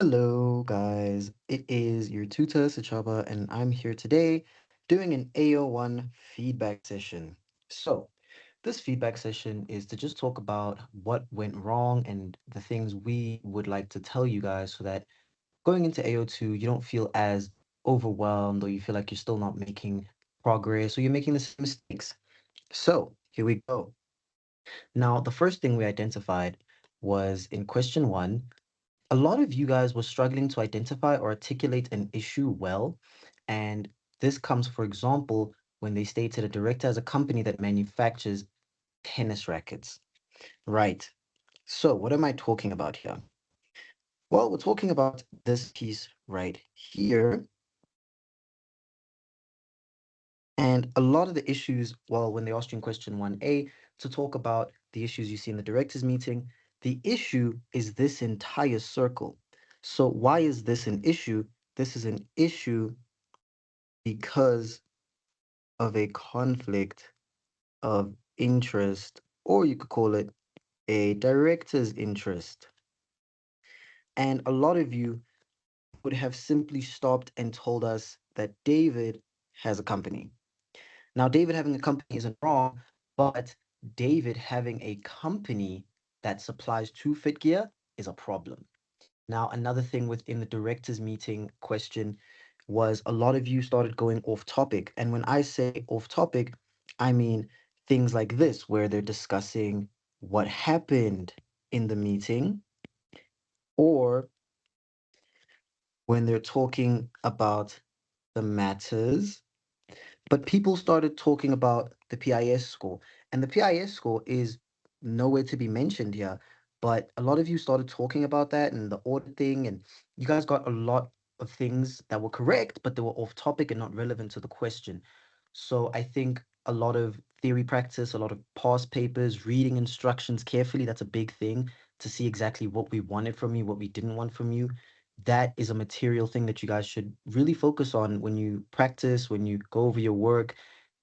Hello, guys. It is your tutor, Sachaba, and I'm here today doing an AO1 feedback session. So, this feedback session is to just talk about what went wrong and the things we would like to tell you guys so that going into AO2, you don't feel as overwhelmed or you feel like you're still not making progress or you're making the same mistakes. So, here we go. Now, the first thing we identified was in question one. A lot of you guys were struggling to identify or articulate an issue well. And this comes, for example, when they stated a director has a company that manufactures tennis rackets. Right. So, what am I talking about here? Well, we're talking about this piece right here. And a lot of the issues, well, when they asked you in question 1A to talk about the issues you see in the directors meeting, the issue is this entire circle. So, why is this an issue? This is an issue because of a conflict of interest, or you could call it a director's interest. And a lot of you would have simply stopped and told us that David has a company. Now, David having a company isn't wrong, but David having a company that supplies to Fit Gear is a problem. Now, another thing within the directors meeting question was a lot of you started going off topic. And when I say off topic, I mean things like this, where they're discussing what happened in the meeting, or when they're talking about the matters. But people started talking about the PIS score, and the PIS score is nowhere to be mentioned here. But a lot of you started talking about that and the audit thing, and you guys got a lot of things that were correct, but they were off topic and not relevant to the question. So I think a lot of theory practice, a lot of past papers, reading instructions carefully, that's a big thing to see exactly what we wanted from you, what we didn't want from you. That is a material thing that you guys should really focus on when you practice, when you go over your work,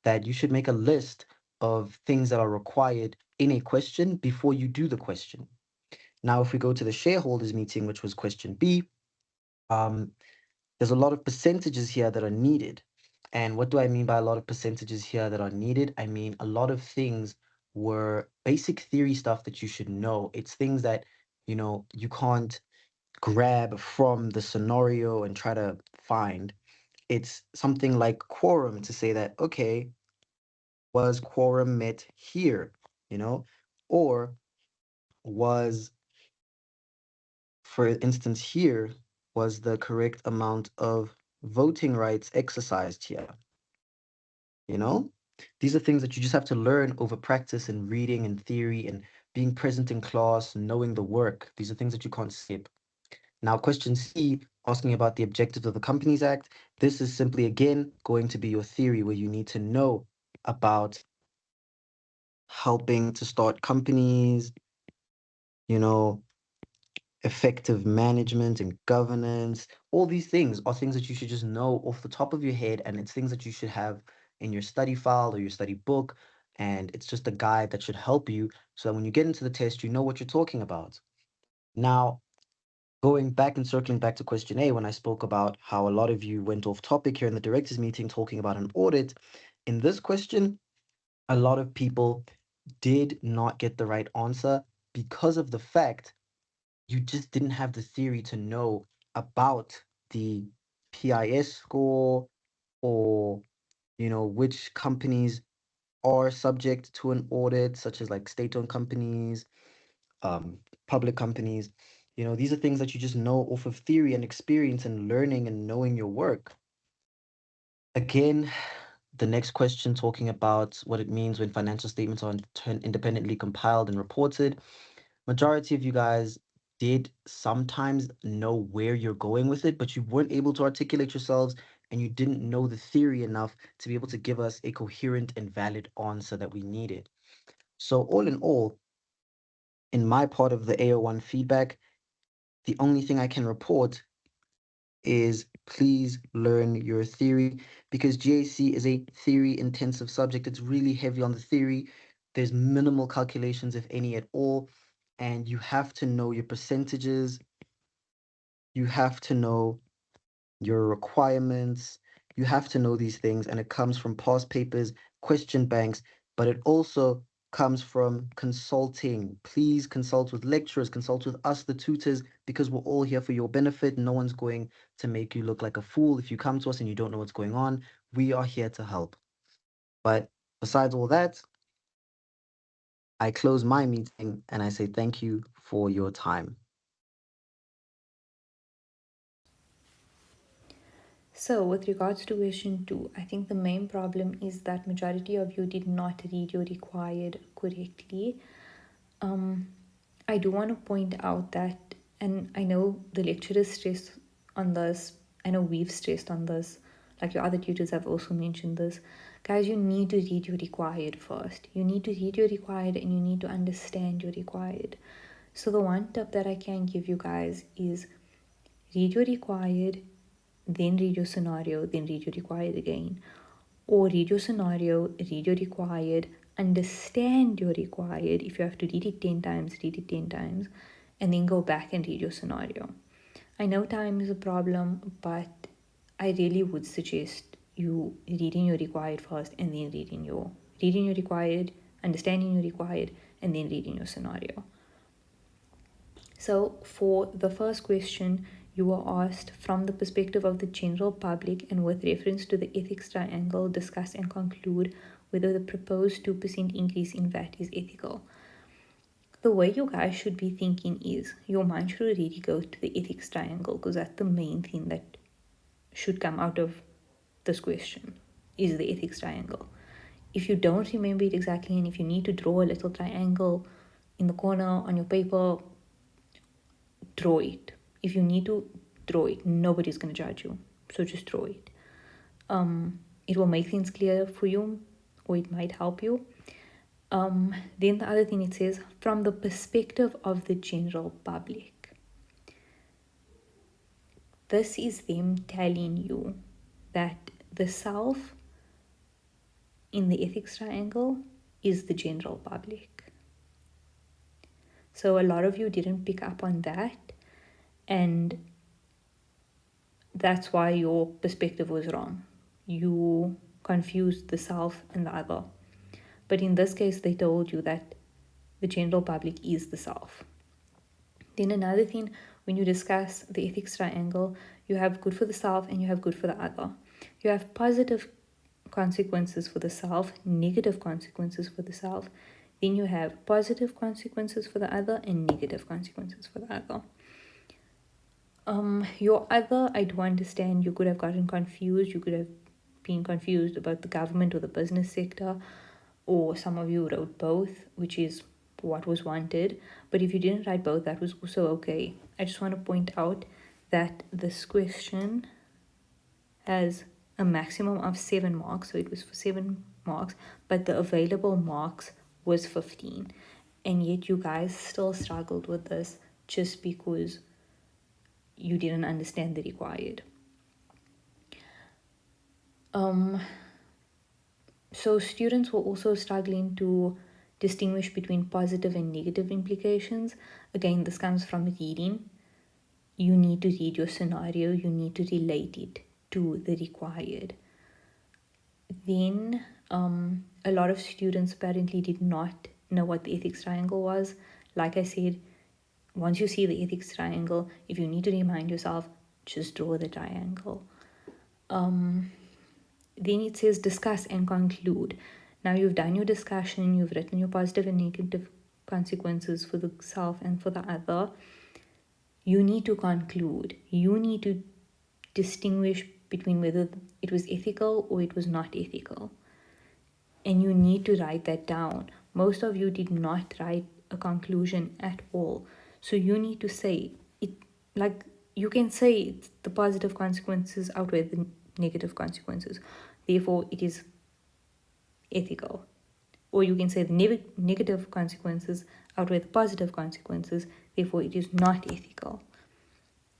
that you should make a list of things that are required in a question before you do the question. Now, if we go to the shareholders meeting, which was question B, um, there's a lot of percentages here that are needed. And what do I mean by a lot of percentages here that are needed? I mean, a lot of things were basic theory stuff that you should know. It's things that, you can't grab from the scenario and try to find. It's something like quorum to say that, okay, was quorum met here, you know, or was, for instance, here, was the correct amount of voting rights exercised here, you know? These are things that you just have to learn over practice and reading and theory and being present in class, knowing the work. These are things that you can't skip. Now, question C, asking about the objectives of the Companies Act. This is simply, again, going to be your theory where you need to know about helping to start companies, you know, effective management and governance. All these things are things that you should just know off the top of your head, and it's things that you should have in your study file or your study book. And it's just a guide that should help you so that when you get into the test, you know what you're talking about. Now, going back and circling back to question A, when I spoke about how a lot of you went off topic here in the directors meeting talking about an audit, in this question, a lot of people did not get the right answer because of the fact you just didn't have the theory to know about the PIS score, or, which companies are subject to an audit, such as like state-owned companies, public companies. These are things that you just know off of theory and experience and learning and knowing your work. Again, the next question talking about what it means when financial statements are independently compiled and reported. Majority of you guys did sometimes know where you're going with it, but you weren't able to articulate yourselves and you didn't know the theory enough to be able to give us a coherent and valid answer that we needed. So all in all, in my part of the AO1 feedback, the only thing I can report is please learn your theory, because GAC is a theory intensive subject. It's really heavy on the theory. There's minimal calculations, if any at all, and you have to know your percentages. you have to know your requirements, you have to know these things, and it comes from past papers, question banks, but it also comes from consulting. Please consult with lecturers, consult with us, the tutors, because we're all here for your benefit. No one's going to make you look like a fool if you come to us and you don't know what's going on. We are here to help. But besides all that, I close my meeting and I say thank you for your time. So with regards to question 2, I think the main problem is that majority of you did not read your required correctly. I do want to point out that, and I know the lecturers stress on this, I know we've stressed on this, like your other tutors have also mentioned this. Guys, you need to read your required first. You need to read your required and you need to understand your required. So the one tip that I can give you guys is read your required, then read your scenario, then read your required again. Or read your scenario, read your required, understand your required. If you have to read it 10 times, read it 10 times, and then go back and read your scenario. I know time is a problem, but I really would suggest you reading your required first and then reading your required, understanding your required, and then reading your scenario. So for the first question, you were asked from the perspective of the general public and with reference to the ethics triangle, discuss and conclude whether the proposed 2% increase in VAT is ethical. The way you guys should be thinking is your mind should really go to the ethics triangle because that's the main thing that should come out of this question is the ethics triangle. If you don't remember it exactly and if you need to draw a little triangle in the corner on your paper, draw it. If you need to draw it, nobody's going to judge you. So just draw it. It will make things clear for you or it might help you. Then the other thing it says, from the perspective of the general public. This is them telling you that the self in the ethics triangle is the general public. So a lot of you didn't pick up on that, and that's why your perspective was wrong. You confused the self and the other. But in this case, they told you that the general public is the self. Then another thing, when you discuss the ethics triangle, you have good for the self and you have good for the other. You have positive consequences for the self, negative consequences for the self. Then you have positive consequences for the other and negative consequences for the other. Your other, I do understand you could have gotten confused. You could have been confused about the government or the business sector, or some of you wrote both, which is what was wanted. But if you didn't write both, that was also okay. I just want to point out that this question has a maximum of 7 marks, so it was for 7 marks, but the available marks was 15. And yet you guys still struggled with this just because you didn't understand the required. So students were also struggling to distinguish between positive and negative implications. Again, this comes from reading. You need to read your scenario, you need to relate it to the required. Then a lot of students apparently did not know what the ethics triangle was. Like I said, once you see the ethics triangle, if you need to remind yourself, just draw the triangle. Then it says discuss and conclude. Now you've done your discussion, you've written your positive and negative consequences for the self and for the other. You need to conclude. You need to distinguish between whether it was ethical or it was not ethical. And you need to write that down. Most of you did not write a conclusion at all. So you need to say it, like you can say the positive consequences outweigh the negative consequences. Therefore, it is ethical. Or you can say the negative consequences outweigh the positive consequences. Therefore, it is not ethical.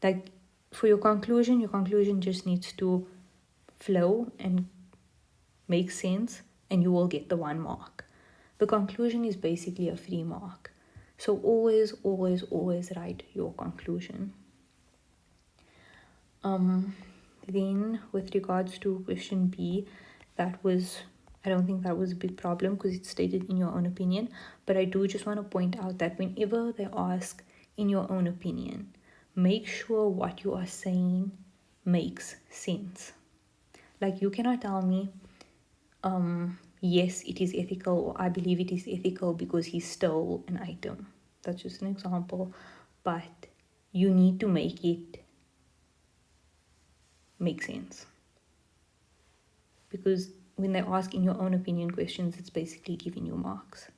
Like for your conclusion just needs to flow and make sense, and you will get the 1 mark. The conclusion is basically a free mark. So always, always, always write your conclusion. Then with regards to question B, I don't think that was a big problem because it's stated in your own opinion, but I do just want to point out that whenever they ask in your own opinion, make sure what you are saying makes sense. Like, you cannot tell me, yes, it is ethical, or I believe it is ethical because he stole an item. That's just an example, but you need to make it make sense. Because when they ask in your own opinion questions, it's basically giving you marks.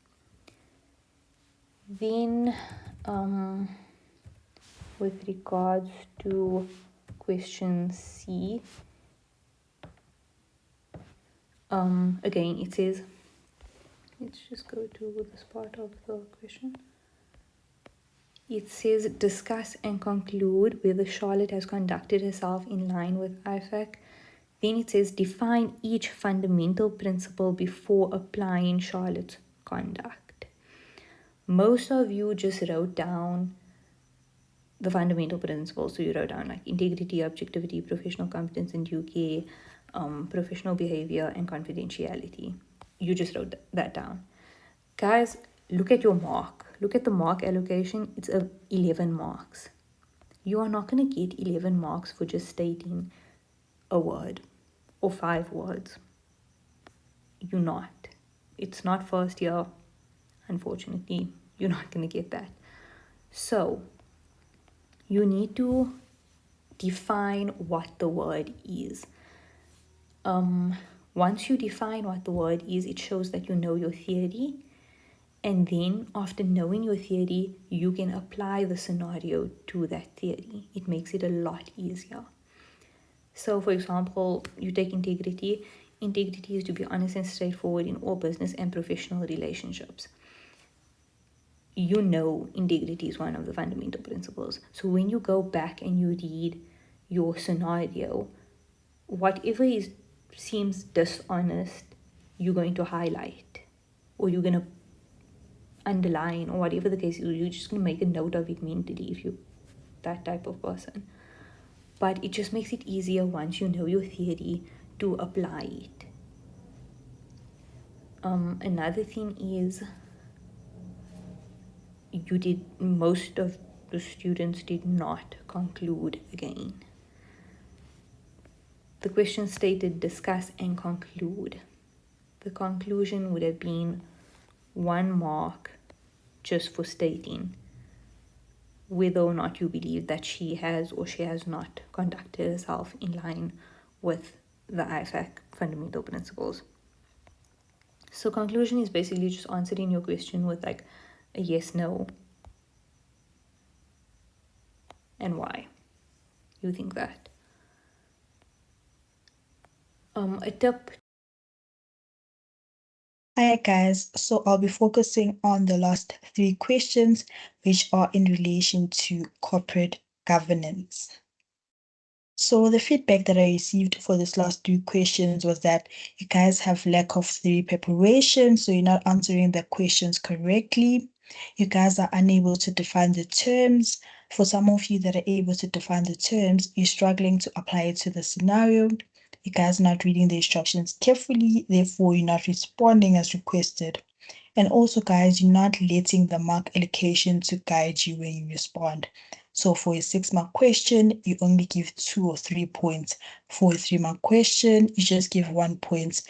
Then, with regards to question C, again, it says, let's just go to this part of the question. It says, discuss and conclude whether Charlotte has conducted herself in line with IFAC. Then it says, define each fundamental principle before applying Charlotte's conduct. Most of you just wrote down the fundamental principles. So you wrote down like integrity, objectivity, professional competence and due care, professional behavior, and confidentiality. You just wrote that down. Guys, look at your mark. Look at the mark allocation. It's 11 marks. You are not going to get 11 marks for just stating a word or 5 words. You're not. It's not first year. Unfortunately, you're not going to get that. So, you need to define what the word is. Once you define what the word is, it shows that you know your theory. And then after knowing your theory, you can apply the scenario to that theory. It makes it a lot easier. So for example, you take integrity. Integrity is to be honest and straightforward in all business and professional relationships. You know integrity is one of the fundamental principles. So when you go back and you read your scenario, whatever seems dishonest, you're going to highlight, or you're going to underline, or whatever the case is. You're just going to make a note of it mentally if you're that type of person. But it just makes it easier once you know your theory to apply it. Another thing is, most of the students did not conclude again. The question stated discuss and conclude. The conclusion would have been 1 mark just for stating whether or not you believe that she has or she has not conducted herself in line with the IFAC fundamental principles. So conclusion is basically just answering your question with like a yes, no, and why you think that. A tip. Hi guys, so I'll be focusing on the last 3 questions, which are in relation to corporate governance. So the feedback that I received for this last 3 questions was that you guys have lack of theory preparation, so you're not answering the questions correctly. You guys are unable to define the terms. For some of you that are able to define the terms, you're struggling to apply it to the scenario. You guys are not reading the instructions carefully, therefore you're not responding as requested. And also, guys, you're not letting the mark allocation to guide you when you respond. So for a 6-mark question, you only give 2 or 3 points. For a 3-mark question, you just give 1 point.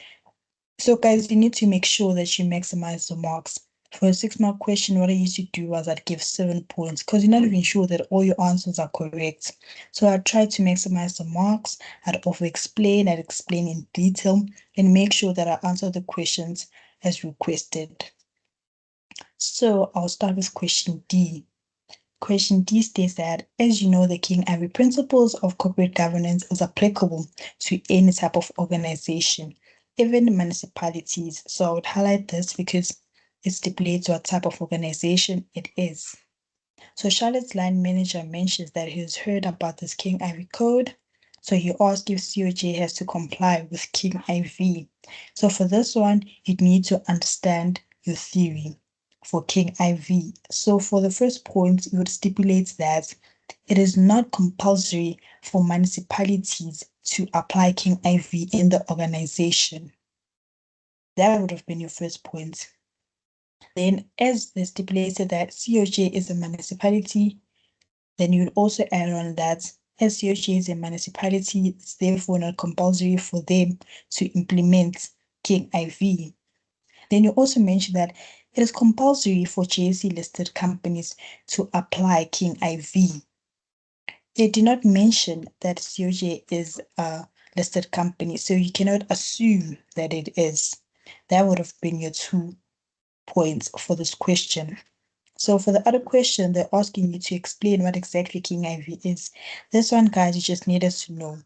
So guys, you need to make sure that you maximize the marks. For a 6-mark question, what I used to do was I'd give 7 points because you're not even sure that all your answers are correct. So I tried to maximize the marks. I'd over-explain, I'd explain in detail, and make sure that I answer the questions as requested. So I'll start with question D. Question D states that, as you know, the GAC principles of corporate governance is applicable to any type of organization, even municipalities. So I would highlight this because it stipulates what type of organization it is. So Charlotte's line manager mentions that he has heard about this GAC code. So he asked if COJ has to comply with GAC. So for this one, you need to understand your theory for GAC. So for the first point, it would stipulate that it is not compulsory for municipalities to apply King IV in the organization. That would have been your first point. Then, as they stipulated that COJ is a municipality, then you would also add on that as COJ is a municipality, it's therefore not compulsory for them to implement King IV. Then you also mentioned that it is compulsory for JSE listed companies to apply King IV. They did not mention that COJ is a listed company, so you cannot assume that it is. That would have been your 2 points for this question. So for the other question, they're asking you to explain what exactly King IV is. This one, guys, you just need us to know.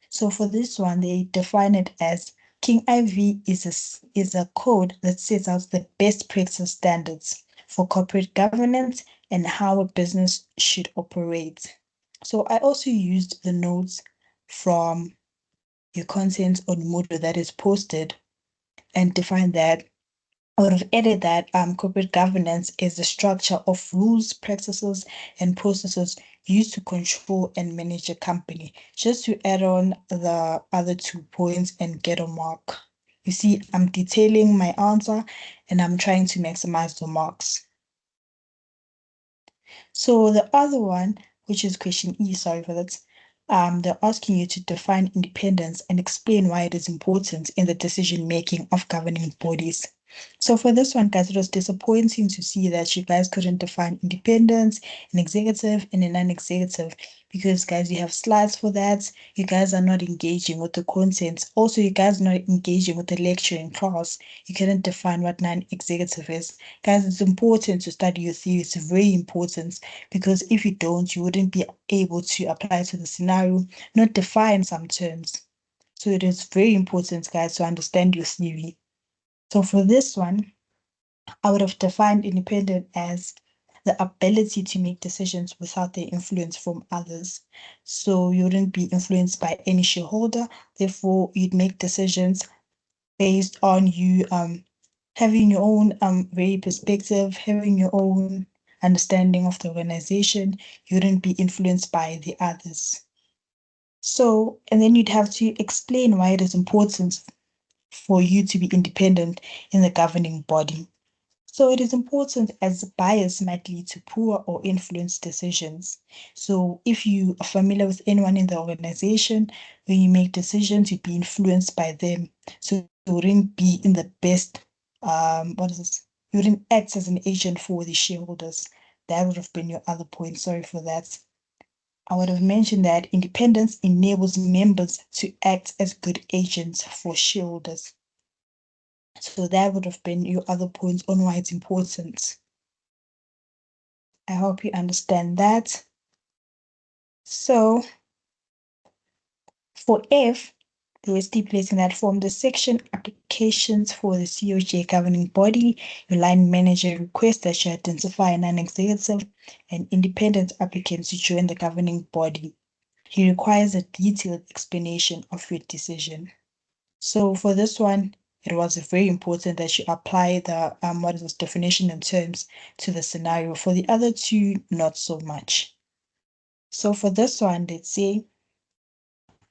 So for this one, they define it as King IV is a code that sets out the best practice standards for corporate governance and how a business should operate. So I also used the notes from your content on Moodle that is posted and defined that I would have added that corporate governance is the structure of rules, practices, and processes used to control and manage a company. Just to add on the other 2 points and get a mark. You see, I'm detailing my answer and I'm trying to maximize the marks. So the other one, which is question E, sorry for that, they're asking you to define independence and explain why it is important in the decision making of governing bodies. So for this one, guys, it was disappointing to see that you guys couldn't define independence, an executive, and a non-executive, because, guys, you have slides for that. You guys are not engaging with the content. Also, you guys are not engaging with the lecture in class. You couldn't define what non-executive is. Guys, it's important to study your theory. It's very important, because if you don't, you wouldn't be able to apply to the scenario, not define some terms. So it is very important, guys, to understand your theory. So for this one, I would have defined independent as the ability to make decisions without the influence from others. So you wouldn't be influenced by any shareholder, therefore you'd make decisions based on you having your own very perspective, having your own understanding of the organization. You wouldn't be influenced by the others. So, and then you'd have to explain why it is important for you to be independent in the governing body. So it is important as bias might lead to poor or influenced decisions. So if you are familiar with anyone in the organization, when you make decisions, you'd be influenced by them. So you wouldn't be in the best, what is this? You wouldn't act as an agent for the shareholders. That would have been your other point. Sorry for that. I would have mentioned that independence enables members to act as good agents for shareholders. So that would have been your other points on why it's important. I hope you understand that. So for F, they were stipulating that from the section applications for the COJ governing body, your line manager requests that you identify a non-executive and independent applicant to join the governing body. He requires a detailed explanation of your decision. So for this one, it was very important that you apply the what is this definition and terms to the scenario. For the other 2, not so much. So for this one, let's say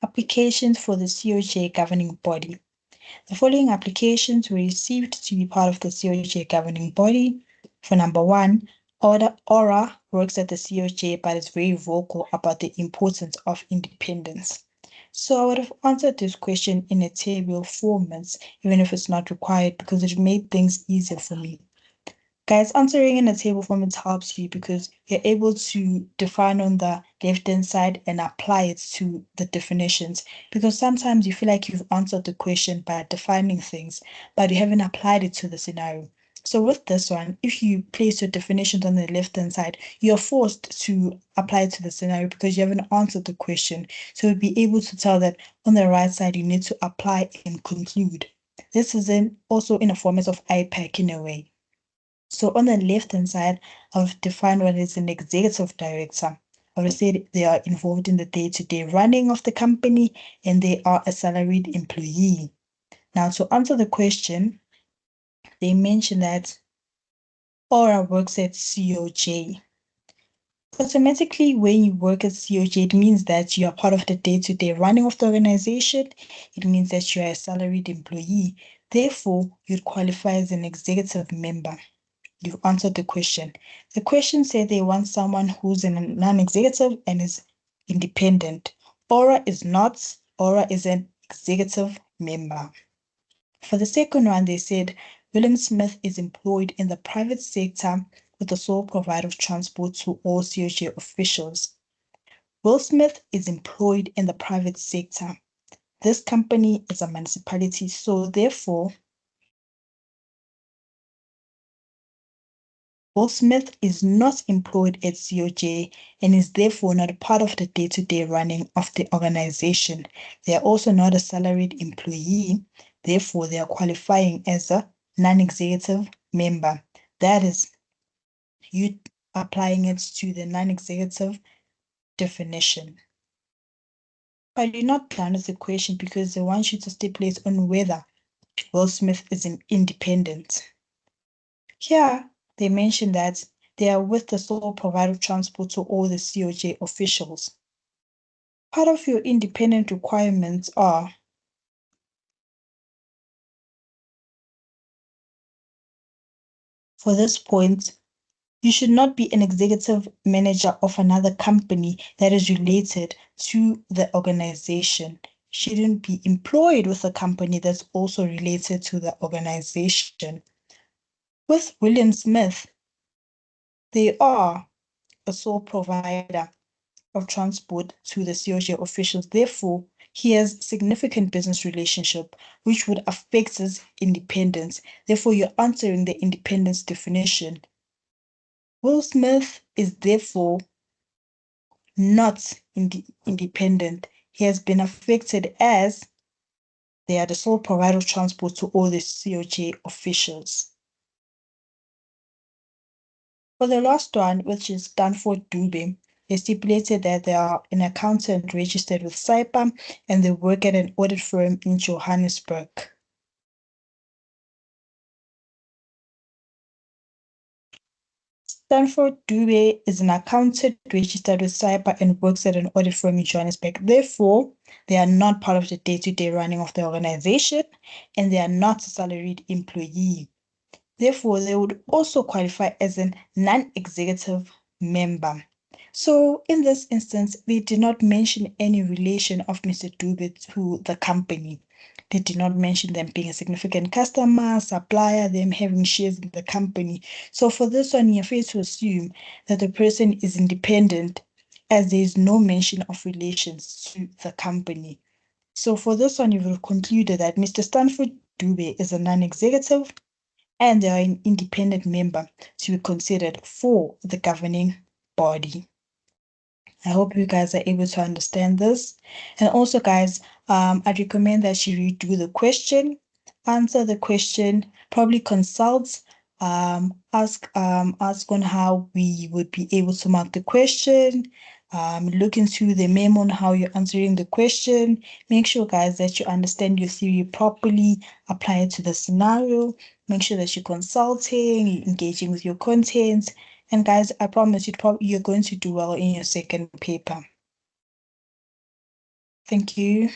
applications for the COJ governing body. The following applications were received to be part of the COJ governing body. For number 1, Aura works at the COJ but is very vocal about the importance of independence. So I would have answered this question in a table format, even if it's not required, because it made things easier for me. Guys, answering in a table format helps you because you're able to define on the left-hand side and apply it to the definitions. Because sometimes you feel like you've answered the question by defining things, but you haven't applied it to the scenario. So with this one, if you place your definitions on the left-hand side, you're forced to apply it to the scenario because you haven't answered the question. So you'll be able to tell that on the right side, you need to apply and conclude. This is also in a format of IPAC in a way. So on the left-hand side, I've defined what is an executive director. Obviously, they are involved in the day-to-day running of the company and they are a salaried employee. Now, to answer the question, they mentioned that Aura works at COJ. Automatically, when you work as COJ, it means that you are part of the day-to-day running of the organization. It means that you are a salaried employee. Therefore, you'd qualify as an executive member. You've answered the question. The question said they want someone who's a non-executive and is independent. Aura is not. Aura is an executive member. For the second one, they said William Smith is employed in the private sector with the sole provider of transport to all COJ officials. Will Smith is employed in the private sector. This company is a municipality, so therefore, Will Smith is not employed at COJ and is therefore not part of the day-to-day running of the organization. They are also not a salaried employee, therefore they are qualifying as a non-executive member. That is, you applying it to the non-executive definition. But you're not done with the question because they want you to stipulate on whether Will Smith is an independent. Here, they mention that they are with the sole provider of transport to all the COJ officials. Part of your independent requirements are for this point, you should not be an executive manager of another company that is related to the organization. Shouldn't be employed with a company that's also related to the organization. With William Smith, they are a sole provider of transport to the COJ officials. Therefore, he has significant business relationship, which would affect his independence. Therefore, you're answering the independence definition. Will Smith is therefore not independent. He has been affected as they are the sole provider of transport to all the COJ officials. For the last one, which is Stanford Dube, they stipulated that they are an accountant registered with SAIPA and they work at an audit firm in Johannesburg. Stanford Dube is an accountant registered with SAIPA and works at an audit firm in Johannesburg. Therefore, they are not part of the day-to-day running of the organization and they are not a salaried employee. Therefore, they would also qualify as a non-executive member. So in this instance, they did not mention any relation of Mr. Dube to the company. They did not mention them being a significant customer, supplier, them having shares in the company. So for this one, you're free to assume that the person is independent as there is no mention of relations to the company. So for this one, you will conclude that Mr. Stanford Dube is a non-executive and they are an independent member to be considered for the governing body. I hope you guys are able to understand this. And also, guys, I'd recommend that you redo the question, answer the question, probably consult, ask on how we would be able to mark the question, look into the memo on how you're answering the question. Make sure, guys, that you understand your theory properly, apply it to the scenario, make sure that you're consulting, you're engaging with your content. And guys, I promise you're going to do well in your second paper. Thank you.